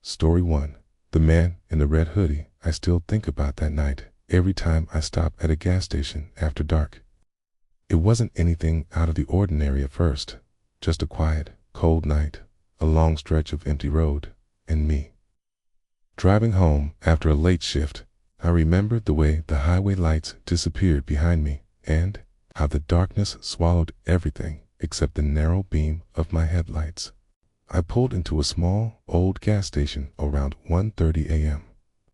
Story 1. The man in the red hoodie. I still think about that night every time I stop at a gas station after dark. It wasn't anything out of the ordinary at first, just a quiet, cold night, a long stretch of empty road, and me. Driving home after a late shift, I remembered the way the highway lights disappeared behind me and how the darkness swallowed everything except the narrow beam of my headlights. I pulled into a small, old gas station around 1:30 a.m.,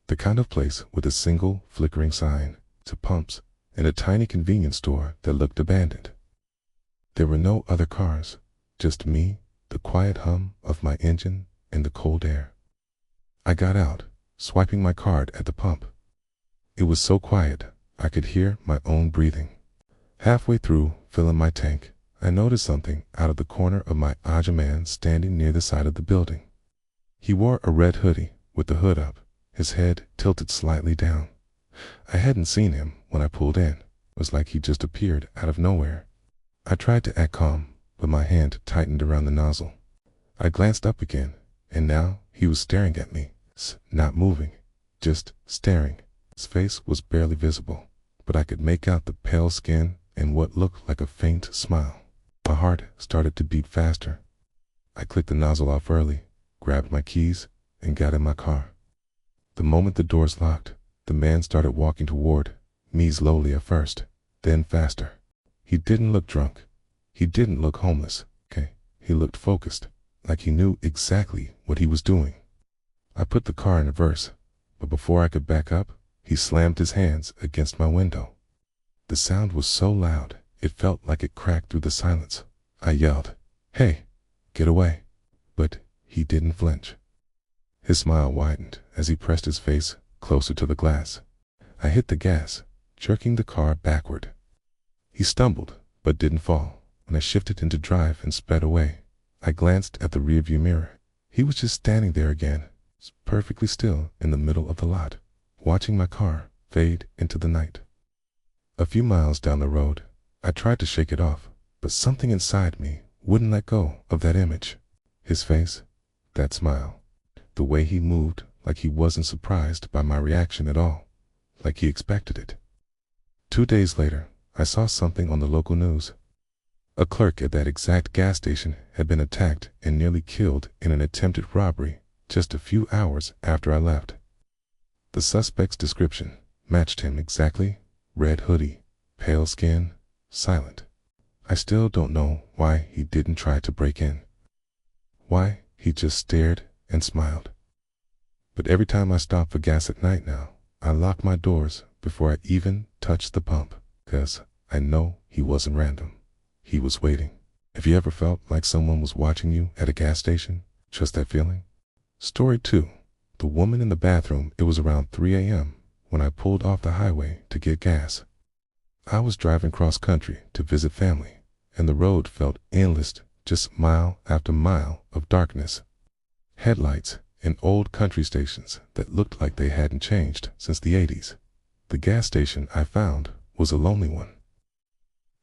the kind of place with a single flickering sign, to pumps, and a tiny convenience store that looked abandoned. There were no other cars, just me, the quiet hum of my engine, and the cold air. I got out, swiping my card at the pump. It was so quiet, I could hear my own breathing. Halfway through filling my tank, I noticed something out of the corner of my eye. A man standing near the side of the building. He wore a red hoodie with the hood up, his head tilted slightly down. I hadn't seen him when I pulled in. It was like he just appeared out of nowhere. I tried to act calm, but my hand tightened around the nozzle. I glanced up again, and now he was staring at me, not moving, just staring. His face was barely visible, but I could make out the pale skin and what looked like a faint smile. My heart started to beat faster. I clicked the nozzle off early, grabbed my keys, and got in my car. The moment the doors locked, the man started walking toward me slowly at first, then faster. He didn't look drunk. He didn't look homeless. He looked focused, like he knew exactly what he was doing. I put the car in reverse, but before I could back up, he slammed his hands against my window. The sound was so loud, it felt like it cracked through the silence. I yelled, "Hey, get away!" But he didn't flinch. His smile widened as he pressed his face closer to the glass. I hit the gas, jerking the car backward. He stumbled, but didn't fall. When I shifted into drive and sped away, I glanced at the rearview mirror. He was just standing there again, perfectly still in the middle of the lot, watching my car fade into the night. A few miles down the road, I tried to shake it off, but something inside me wouldn't let go of that image. His face, that smile, the way he moved like he wasn't surprised by my reaction at all, like he expected it. 2 days later, I saw something on the local news. A clerk at that exact gas station had been attacked and nearly killed in an attempted robbery just a few hours after I left. The suspect's description matched him exactly: red hoodie, pale skin, silent. I still don't know why he didn't try to break in. Why he just stared and smiled. But every time I stop for gas at night now, I lock my doors before I even touch the pump, 'cause I know he wasn't random. He was waiting. Have you ever felt like someone was watching you at a gas station? Just that feeling? Story 2. The woman in the bathroom. It was around 3 a.m. when I pulled off the highway to get gas. I was driving cross country to visit family, and the road felt endless, just mile after mile of darkness. Headlights and old country stations that looked like they hadn't changed since the 80s. The gas station I found was a lonely one.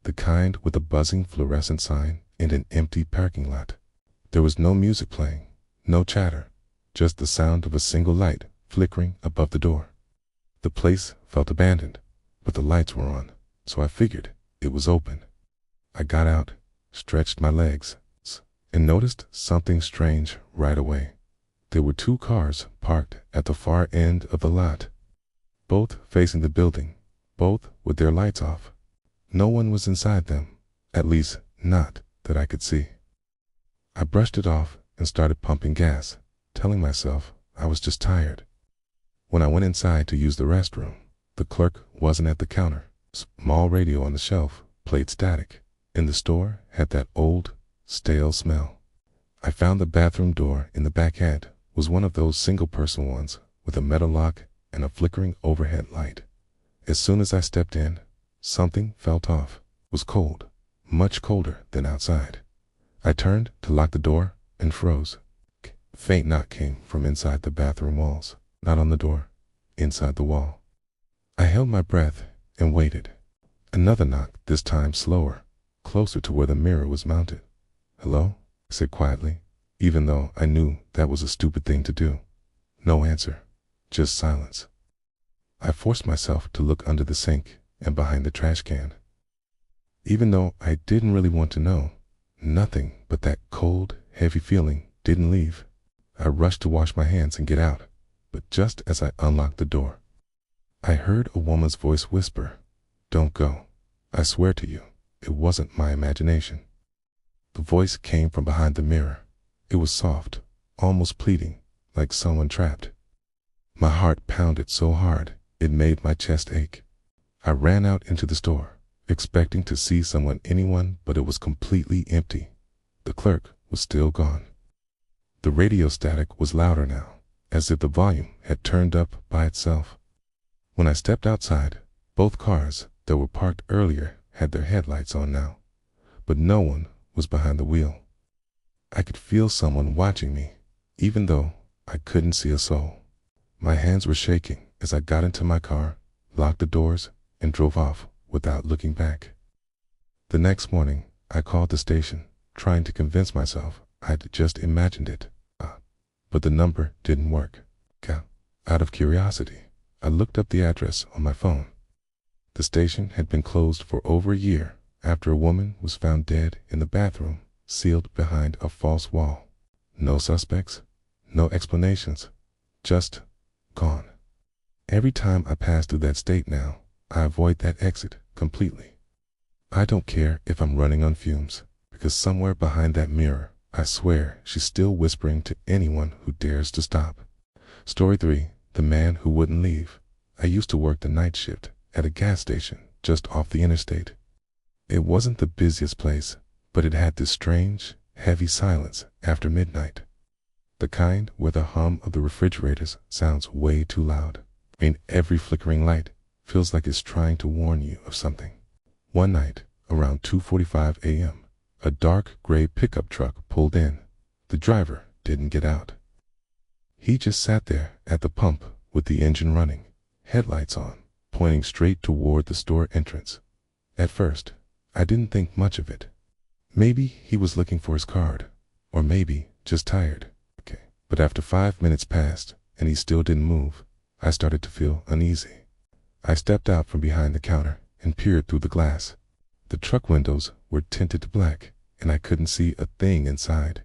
The kind with a buzzing fluorescent sign and an empty parking lot. There was no music playing, no chatter, just the sound of a single light flickering above the door. The place felt abandoned, but the lights were on, so I figured it was open. I got out, stretched my legs, and noticed something strange right away. There were 2 cars parked at the far end of the lot, both facing the building, both with their lights off. No one was inside them, at least not that I could see. I brushed it off and started pumping gas, telling myself I was just tired. When I went inside to use the restroom, the clerk wasn't at the counter. Small radio on the shelf played static, and the store had that old, stale smell. I found the bathroom door in the back end was one of those single-person ones with a metal lock and a flickering overhead light. As soon as I stepped in, something felt off. It was cold, much colder than outside. I turned to lock the door and froze. A faint knock came from inside the bathroom walls, not on the door, inside the wall. I held my breath and waited. Another knock, this time slower, closer to where the mirror was mounted. "Hello?" I said quietly, even though I knew that was a stupid thing to do. No answer, just silence. I forced myself to look under the sink and behind the trash can. Even though I didn't really want to know, nothing but that cold, heavy feeling didn't leave. I rushed to wash my hands and get out, but just as I unlocked the door, I heard a woman's voice whisper, "Don't go. I swear to you, it wasn't my imagination." The voice came from behind the mirror. It was soft, almost pleading, like someone trapped. My heart pounded so hard, it made my chest ache. I ran out into the store, expecting to see anyone, but it was completely empty. The clerk was still gone. The radio static was louder now, as if the volume had turned up by itself. When I stepped outside, both cars that were parked earlier had their headlights on now, but no one was behind the wheel. I could feel someone watching me, even though I couldn't see a soul. My hands were shaking as I got into my car, locked the doors, and drove off without looking back. The next morning, I called the station, trying to convince myself I'd just imagined it. But the number didn't work. Out of curiosity, I looked up the address on my phone. The station had been closed for over a year after a woman was found dead in the bathroom, sealed behind a false wall. No suspects, no explanations, just gone. Every time I pass through that state now, I avoid that exit completely. I don't care if I'm running on fumes, because somewhere behind that mirror, I swear she's still whispering to anyone who dares to stop. Story 3. The Man Who Wouldn't Leave. I used to work the night shift at a gas station just off the interstate. It wasn't the busiest place, but it had this strange, heavy silence after midnight. The kind where the hum of the refrigerators sounds way too loud. Every flickering light feels like it's trying to warn you of something. One night, around 2:45 a.m., a dark gray pickup truck pulled in. The driver didn't get out. He just sat there at the pump with the engine running, headlights on, pointing straight toward the store entrance. At first, I didn't think much of it. Maybe he was looking for his card, or maybe just tired. But after 5 minutes passed and he still didn't move, I started to feel uneasy. I stepped out from behind the counter and peered through the glass. The truck windows were tinted black, and I couldn't see a thing inside.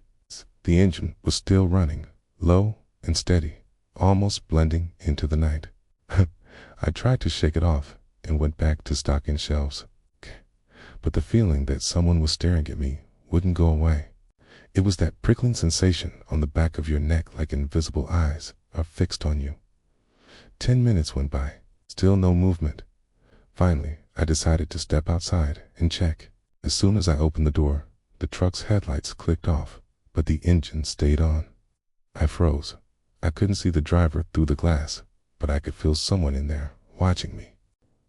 The engine was still running, low and steady, almost blending into the night. I tried to shake it off and went back to stocking shelves. But the feeling that someone was staring at me wouldn't go away. It was that prickling sensation on the back of your neck, like invisible eyes are fixed on you. 10 minutes went by, still no movement. Finally, I decided to step outside and check. As soon as I opened the door, the truck's headlights clicked off, but the engine stayed on. I froze. I couldn't see the driver through the glass, but I could feel someone in there watching me.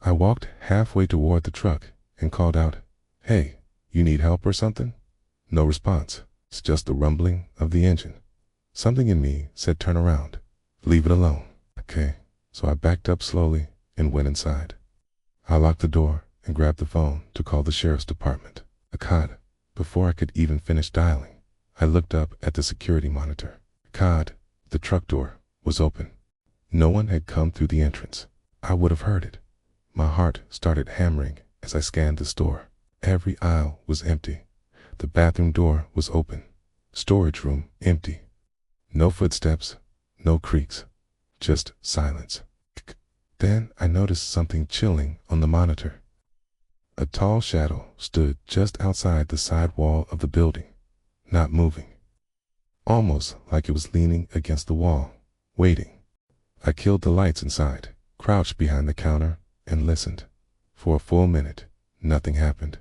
I walked halfway toward the truck and called out, "Hey, you need help or something?" No response. It's just the rumbling of the engine. Something in me said, "Turn around. Leave it alone." So I backed up slowly and went inside. I locked the door and grabbed the phone to call the sheriff's department. Before I could even finish dialing, I looked up at the security monitor. The truck door was open. No one had come through the entrance. I would have heard it. My heart started hammering as I scanned the store. Every aisle was empty. The bathroom door was open. Storage room empty. No footsteps, no creaks, just silence. Then I noticed something chilling on the monitor. A tall shadow stood just outside the side wall of the building, not moving. Almost like it was leaning against the wall, waiting. I killed the lights inside, crouched behind the counter, and listened. For a full minute, nothing happened.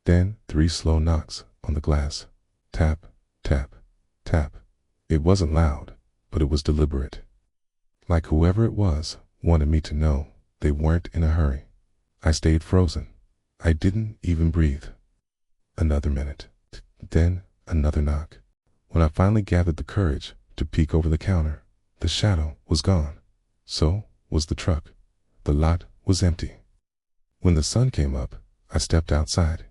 Then 3 slow knocks on the glass. Tap, tap, tap. It wasn't loud, but it was deliberate. Like whoever it was wanted me to know they weren't in a hurry. I stayed frozen. I didn't even breathe. Another minute. Then another knock. When I finally gathered the courage to peek over the counter, the shadow was gone. So was the truck. The lot was empty. When the sun came up, I stepped outside.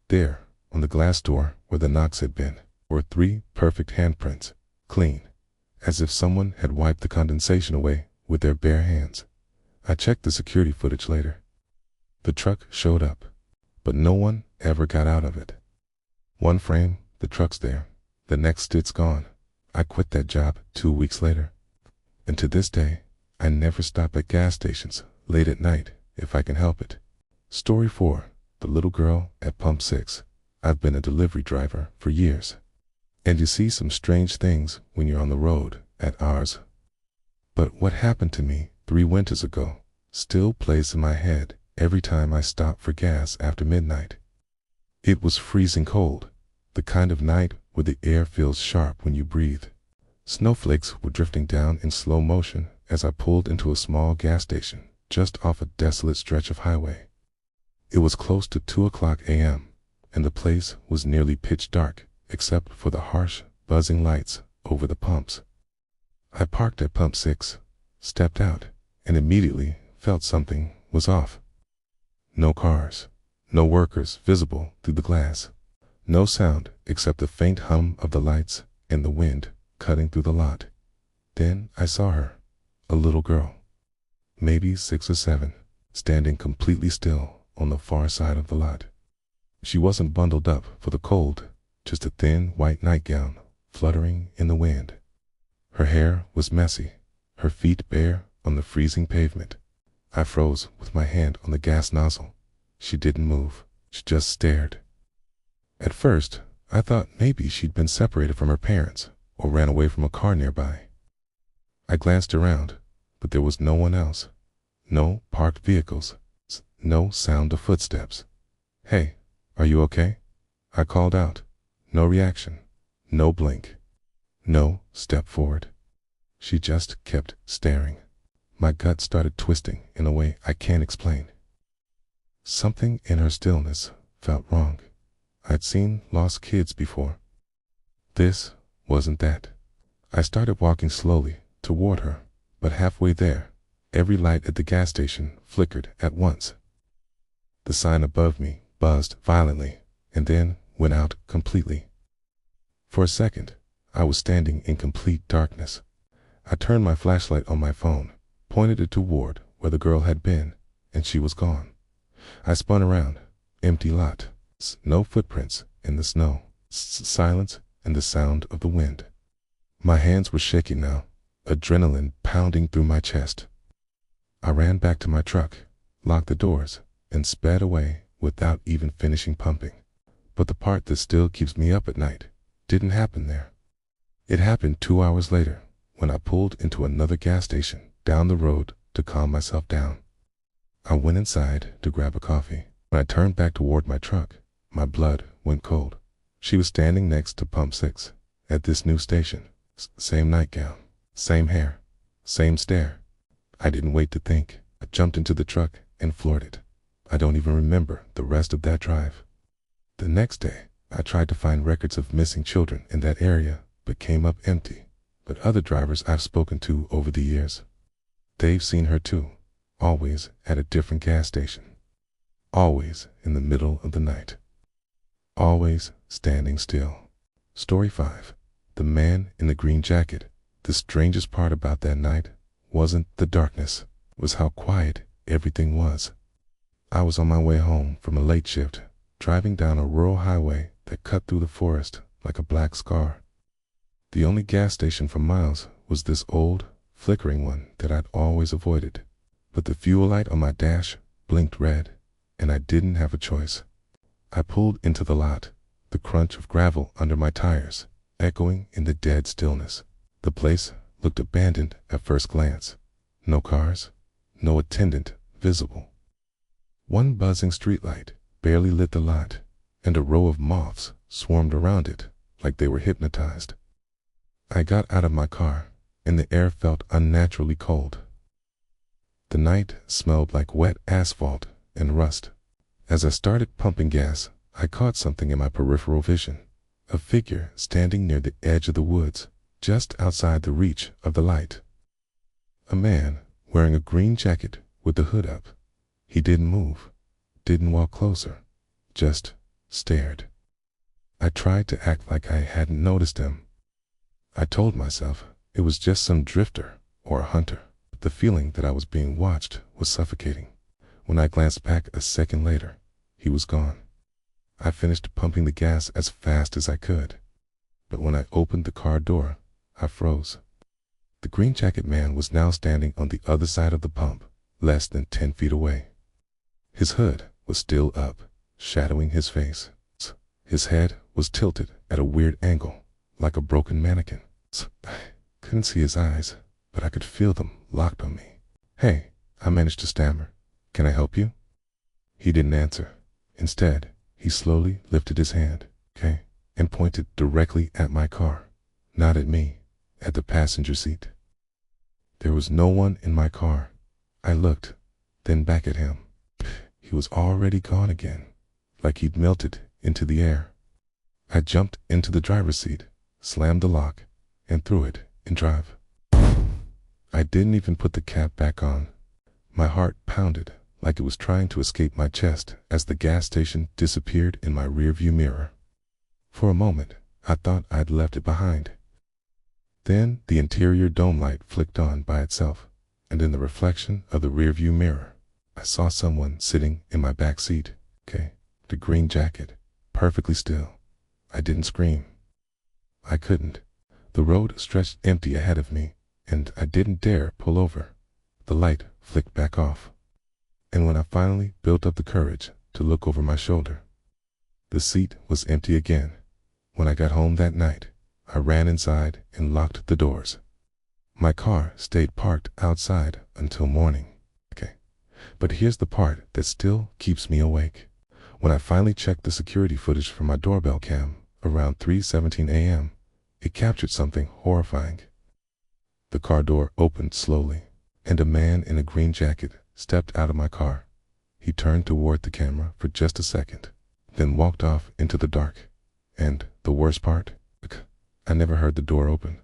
There, on the glass door where the knocks had been, were 3 perfect handprints, clean, as if someone had wiped the condensation away with their bare hands. I checked the security footage later. The truck showed up, but no one ever got out of it. One frame, the truck's there. The next it's gone. I quit that job 2 weeks later. And to this day, I never stop at gas stations late at night if I can help it. Story 4. The little girl at pump 6. I've been a delivery driver for years. And you see some strange things when you're on the road at ours. But what happened to me 3 winters ago still plays in my head every time I stop for gas after midnight. It was freezing cold, the kind of night where the air feels sharp when you breathe. Snowflakes were drifting down in slow motion as I pulled into a small gas station just off a desolate stretch of highway. It was close to 2:00 a.m., and the place was nearly pitch dark except for the harsh, buzzing lights over the pumps. I parked at pump 6, stepped out, and immediately felt something was off. No cars, no workers visible through the glass, no sound except the faint hum of the lights and the wind cutting through the lot. Then I saw her, a little girl, maybe 6 or 7, standing completely still on the far side of the lot. She wasn't bundled up for the cold, just a thin white nightgown fluttering in the wind. Her hair was messy, her feet bare on the freezing pavement. I froze with my hand on the gas nozzle. She didn't move, she just stared. At first, I thought maybe she'd been separated from her parents or ran away from a car nearby. I glanced around, but there was no one else. No parked vehicles, no sound of footsteps. "Hey, are you okay?" I called out. No reaction, no blink, no step forward. She just kept staring. My gut started twisting in a way I can't explain. Something in her stillness felt wrong. I'd seen lost kids before. This wasn't that. I started walking slowly toward her, but halfway there, every light at the gas station flickered at once. The sign above me buzzed violently and then went out completely. For a second, I was standing in complete darkness. I turned my flashlight on my phone, pointed it toward where the girl had been, and she was gone. I spun around, empty lot, no footprints in the snow, silence and the sound of the wind. My hands were shaking now, adrenaline pounding through my chest. I ran back to my truck, locked the doors, and sped away without even finishing pumping. But the part that still keeps me up at night didn't happen there. It happened 2 hours later when I pulled into another gas station down the road to calm myself down. I went inside to grab a coffee. When I turned back toward my truck, my blood went cold. She was standing next to pump 6 at this new station. Same nightgown, same hair, same stare. I didn't wait to think. I jumped into the truck and floored it. I don't even remember the rest of that drive. The next day, I tried to find records of missing children in that area, but came up empty. But other drivers I've spoken to over the years, they've seen her too, always at a different gas station, always in the middle of the night, always standing still. Story 5. The man in the green jacket. The strangest part about that night wasn't the darkness, it was how quiet everything was. I was on my way home from a late shift, driving down a rural highway that cut through the forest like a black scar. The only gas station for miles was this old, flickering one that I'd always avoided. But the fuel light on my dash blinked red, and I didn't have a choice. I pulled into the lot, the crunch of gravel under my tires echoing in the dead stillness. The place looked abandoned at first glance. No cars, no attendant visible. One buzzing streetlight barely lit the lot, and a row of moths swarmed around it like they were hypnotized. I got out of my car, and the air felt unnaturally cold. The night smelled like wet asphalt and rust. As I started pumping gas, I caught something in my peripheral vision, a figure standing near the edge of the woods, just outside the reach of the light. A man wearing a green jacket with the hood up. He didn't move, didn't walk closer, just stared. I tried to act like I hadn't noticed him. I told myself It was just some drifter or a hunter. The feeling that I was being watched was suffocating. When I glanced back a second later, he was gone. I finished pumping the gas as fast as I could, but when I opened the car door, I froze. The green jacket man was now standing on the other side of the pump, less than 10 feet away. His hood was still up, shadowing his face. His head was tilted at a weird angle, like a broken mannequin. I couldn't see his eyes, but I could feel them locked on me. "Hey," I managed to stammer. "Can I help you?" He didn't answer. Instead, he slowly lifted his hand, "Okay," and pointed directly at my car. Not at me, at the passenger seat. There was no one in my car. I looked, then back at him. He was already gone again, like he'd melted into the air. I jumped into the driver's seat, slammed the lock, and threw it in drive. I didn't even put the cap back on. My heart pounded like it was trying to escape my chest as the gas station disappeared in my rearview mirror. For a moment, I thought I'd left it behind. Then the interior dome light flicked on by itself, and in the reflection of the rearview mirror, I saw someone sitting in my back seat. Okay, the green jacket, perfectly still. I didn't scream. I couldn't. The road stretched empty ahead of me, and I didn't dare pull over. The light flicked back off. And when I finally built up the courage to look over my shoulder, the seat was empty again. When I got home that night, I ran inside and locked the doors. My car stayed parked outside until morning. Okay, but here's the part that still keeps me awake. When I finally checked the security footage from my doorbell cam around 3:17 a.m., it captured something horrifying. The car door opened slowly, and a man in a green jacket stepped out of my car. He turned toward the camera for just a second, then walked off into the dark. And the worst part, I never heard the door open.